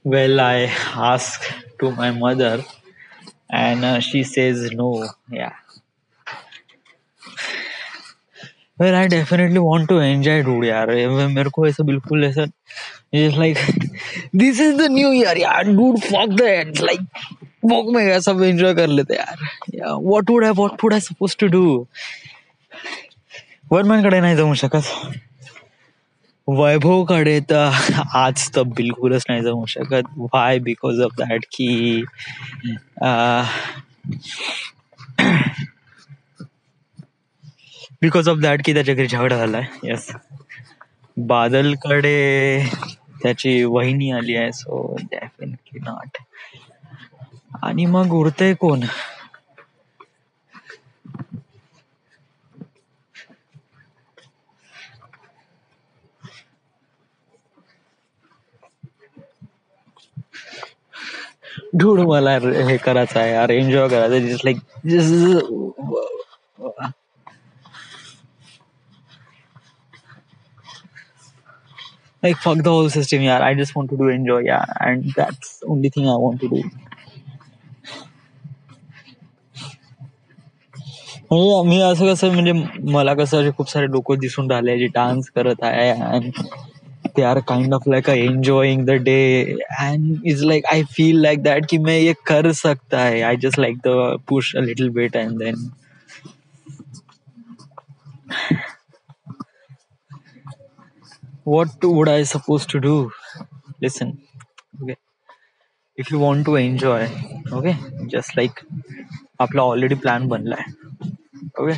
Well, I asked to my mother, and she says no. Yeah. Well, I definitely want to enjoy, dude. यार मेरे को ऐसा बिल्कुल ऐसा it's like this is the new year, यार. Dude, fuck that. Like, भोग में गया सब enjoy कर लेते यार. Yeah, what would I supposed to do? Varthaman कडे नाही जाऊ शकत. वैभव कडे तर आज तर बिलकुलच नाही जाऊ शकत. Why? Because of that की बिकॉज ऑफ दॅट की त्याच्या घरी झगडा झालाय. येस. बादलकडे त्याची वहिनी आली आहे, सो डेफिनेटली नॉट. आणि मग उरतंय कोण? ढूड मला हे करायचं आहे यार, एन्जॉय करायचं. Just like like fuck the whole system, यार. I just want to do enjoy, yeah, and that's only thing I want to do. म्हणजे मी असं कसं म्हणजे मला कसं असे खूप सारे लोक दिसून राहिले जे डान्स करत आहे and they are kind of like enjoying the day and it's like I feel like that कि मैं ये कर सकता है. I just like the push a little bit and then what would I supposed to do? Listen, okay, if you want to enjoy, okay, just like आपला already plan बनलाय, okay,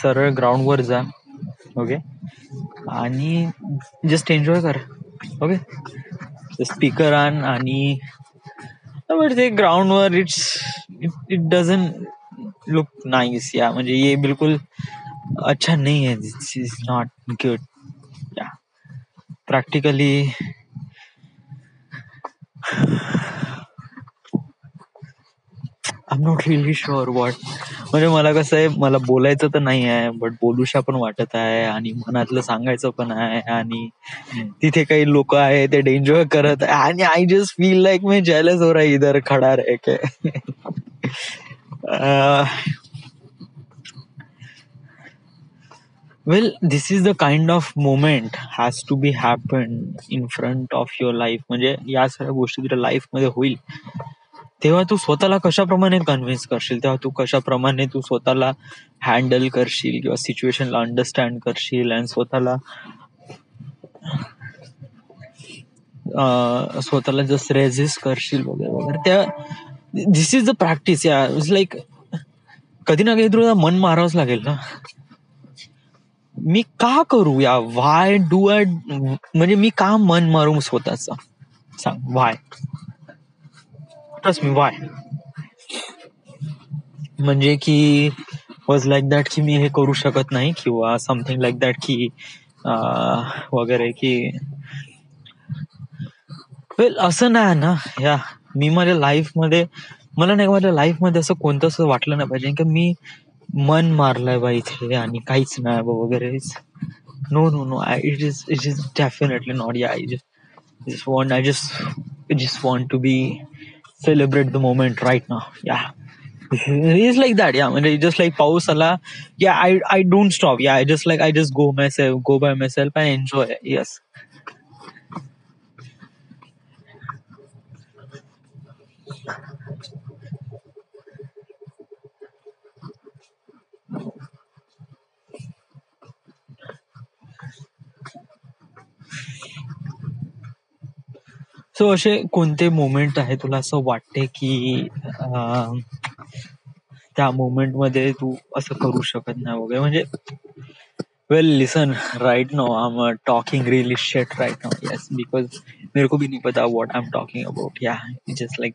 सरळ ground वर जा, ओके, आणि just enjoy कर, okay. Speaker आण आणि ते ग्राउंड वर it doesn't look nice, yeah म्हणजे ये बिल्कुल अच्छा नहीं है. This is not good. Yeah practically I am not really sure what. म्हणजे मला कसं आहे, मला बोलायचं तर नाही आहे बट बोलूशा पण वाटत आहे आणि मनातलं सांगायचं पण आहे आणि तिथे काही लोक आहे ते एन्जॉय करत आहे आणि आय जस्ट फील लाईक मी जेलस हो रहा है इधर खड़ा रह के. Well, this is the kind of moment has to be happen in front of your life. म्हणजे या सगळ्या गोष्टी तुझ्या लाईफ मध्ये होईल तेव्हा तू स्वतःला कशाप्रमाणे कन्व्हिन्स करशील, तेव्हा तू कशाप्रमाणे तू स्वतःला हँडल करशील किंवा सिच्युएशनला अंडरस्टँड करशील आणि स्वतःला जस्ट रेझिस्ट करशील वगैरे वगैरे. त्या दिस इज द प्रॅक्टिस. या इट्स लाईक कधी ना कधी तुला मन मारावंच लागेल ना. मी का करू या, व्हाय डू आय, म्हणजे मी का मन मारू स्वतःच, सांग व्हाय. Trust me why. म्हणजे की वॉज लाईक दॅट की मी हे करू शकत नाही किंवा समथिंग लाईक दॅट की वगैरे की वेल असं नाही ना. या मी माझ्या लाईफमध्ये मला नाही, माझ्या लाईफमध्ये असं कोणतं असं वाटलं नाही पाहिजे की मी मन मारलंय बा इथे आणि काहीच नाही वगैरे. No no no, it is definitely not. Yeah I just want to be celebrate the moment right now. Yeah. It's like that. Yeah, म्हणजे just like पाऊस आला, yeah, I don't stop. Yeah, I just go by myself and enjoy. Yes. सो असे कोणते moment आहे तुला असं वाटते की त्या मोमेंट मध्ये तू असं करू शकत नाही वगैरे म्हणजे. Well listen, right now I am talking really shit right now. Yes, because मेरे को भी नहीं पता what I am talking about. Yeah just like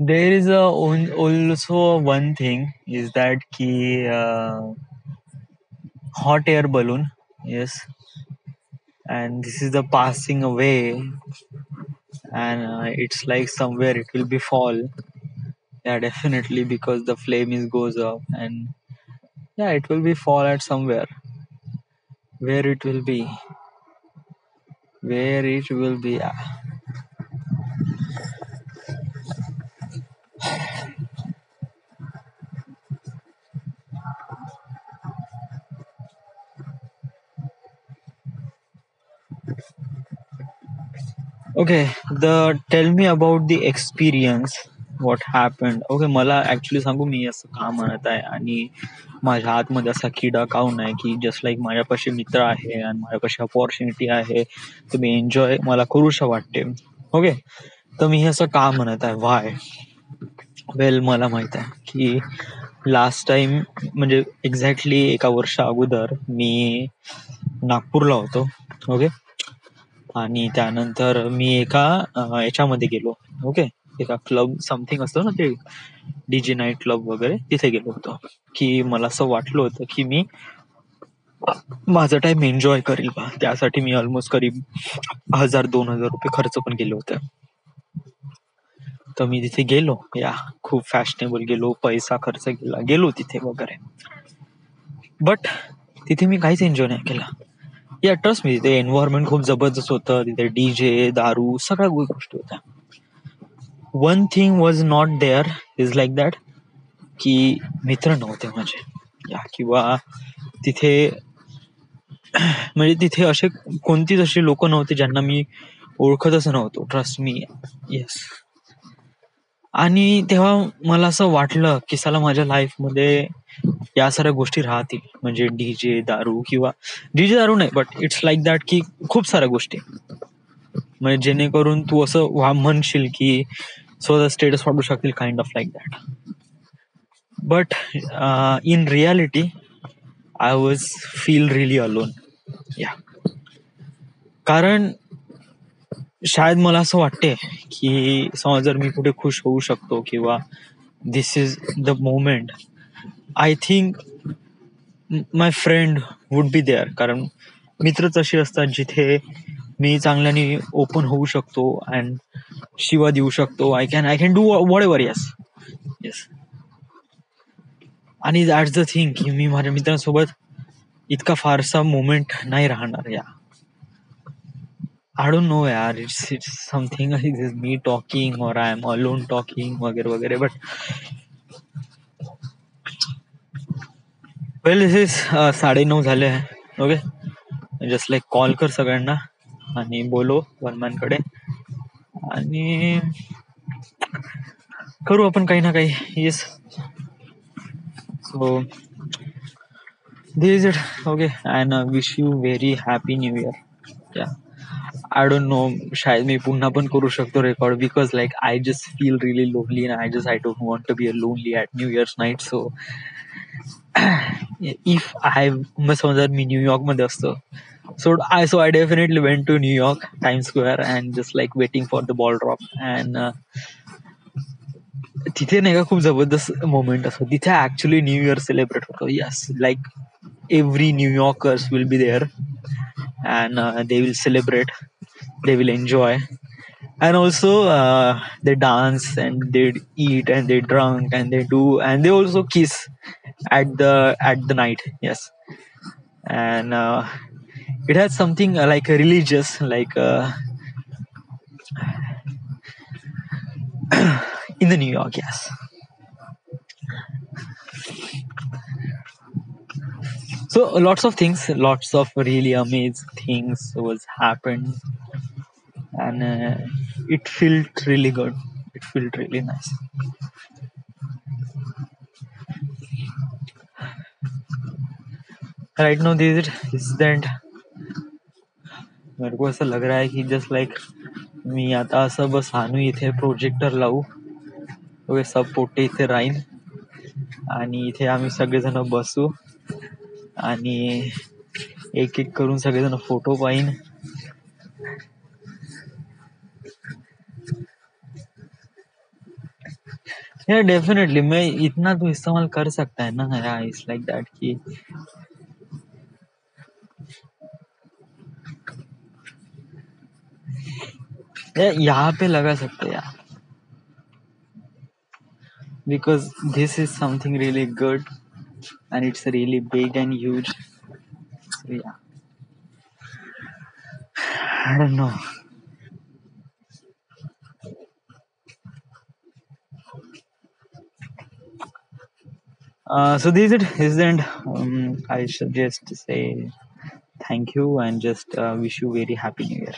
there is also one thing is that ki hot air balloon. Yes, and this is the passing away and it's like somewhere it will be fall. Yeah, definitely, because the flame is goes up, and yeah, it will be fall at somewhere. Where it will be? Where it will be? Okay, the tell me about the experience. What happened? Okay, मला actually सांगू, मी असं का म्हणत आहे आणि माझ्या आतमध्ये असा किडा काऊन आहे की जस्ट लाईक माझ्यापाशी मित्र आहे आणि माझ्यापाशी अपॉर्च्युनिटी आहे, तर मी एन्जॉय मला करूशा वाटते. ओके, तर मी हे असं का म्हणत आहे, वाय? वेल, मला माहित आहे की लास्ट टाइम म्हणजे एक्झॅक्टली एका वर्षा अगोदर मी नागपूरला होतो. ओके, आणि त्यानंतर मी एका याच्यामध्ये गेलो. ओके, एका क्लब समथिंग असतो ना ते, डीजे नाईट क्लब वगैरे, तिथे गेलो होतो. की मला असं वाटलं होतं की मी माझा टाइम एन्जॉय करील बा. त्यासाठी मी ऑलमोस्ट करीब 1,000-2,000 रुपये खर्च पण केले होते. तर मी तिथे गेलो, या खूप फॅशनेबल गेलो, पैसा खर्च केला, गेलो तिथे वगैरे. बट तिथे मी काहीच एन्जॉय नाही केला. या ट्रस्ट मी, तिथे एन्व्हायरमेंट खूप जबरदस्त होतं. तिथे डीजे, दारू, सगळ्या गोष्टी होत्या. One thing was not there is like that, की मित्र नव्हते माझे, या किंवा तिथे म्हणजे तिथे असे कोणतीच अशी लोक नव्हते ज्यांना मी ओळखतच नव्हतो. Trust me. येस. आणि तेव्हा मला असं वाटलं की साला माझ्या लाईफमध्ये या साऱ्या गोष्टी राहतील, म्हणजे डीजे, दारू, किंवा डीजे दारू नाही, बट इट्स लाईक दॅट की खूप साऱ्या गोष्टी, म्हणजे जेणेकरून तू असं म्हणशील की स्वतः स्टेटस वाढू शकतील, kind of like that. But in reality I was feel relief alone. या कारण शायद मला असं वाटते की समज जर मी कुठे खुश होऊ शकतो किंवा this is the moment, I think my friend would be there. कारण मित्रच असे असतात जिथे मी चांगल्याने ओपन होऊ शकतो अँड शिवा देऊ शकतो. I can do what ever. Yes, yes. आणि दॅट्स द थिंग की मी माझ्या मित्रांसोबत इतका फारसा मोमेंट नाही राहणार. या I don't know, yaar. It's something like this, me talking or I'm alone talking, वगैरे वगैरे. But well, this is 9:30 झाले आहे. ओके, जस्ट लाईक कॉल कर सगळ्यांना आणि बोलो वनमॅनकडे, आणि करू आपण काही ना काही. Yes. So this is it. Okay, and wish you very happy new year. Yeah. I don't know, शायद मी पुन्हा पण करू शकतो record, because like I just feel really lonely and I don't want to be a lonely at New Year's night. So if I समजा मी New York मध्ये असतो, so I definitely went to New York Time Square and just like waiting for the ball drop. And तिथे नाही का खूप जबरदस्त moment असतो तिथे, ऍक्च्युली न्यू इयर सेलिब्रेट होतो. Yes, like every New Yorkers will be there, and they will celebrate, they will enjoy, and also they dance and they eat and they drunk and they do, and they also kiss at the night. Yes. And it has something like a religious, like in the New York. Yes. So lots of things, lots of really amazing things was happened, and it felt really good, it felt really nice. Right now this is the end. मेरे को ऐसा लग रहा है कि just like me आता असं बस आणू इथे प्रोजेक्टर लावू, ओके, सब पोटे इथे राहीन आणि इथे आम्ही सगळेजण बसू आणि एक एक करून सगळेजण फोटो पाहीन. या डेफिनेटली मैं इतना तो इस्तेमाल कर सकता है ना. या इट्स लाइक दैट कि यहाँ पे लगा सकते हैं यार, because this is something really good and it's really big and huge. So yeah, I don't know. So this is it. This is the end. I should just say thank you and just wish you very happy New Year.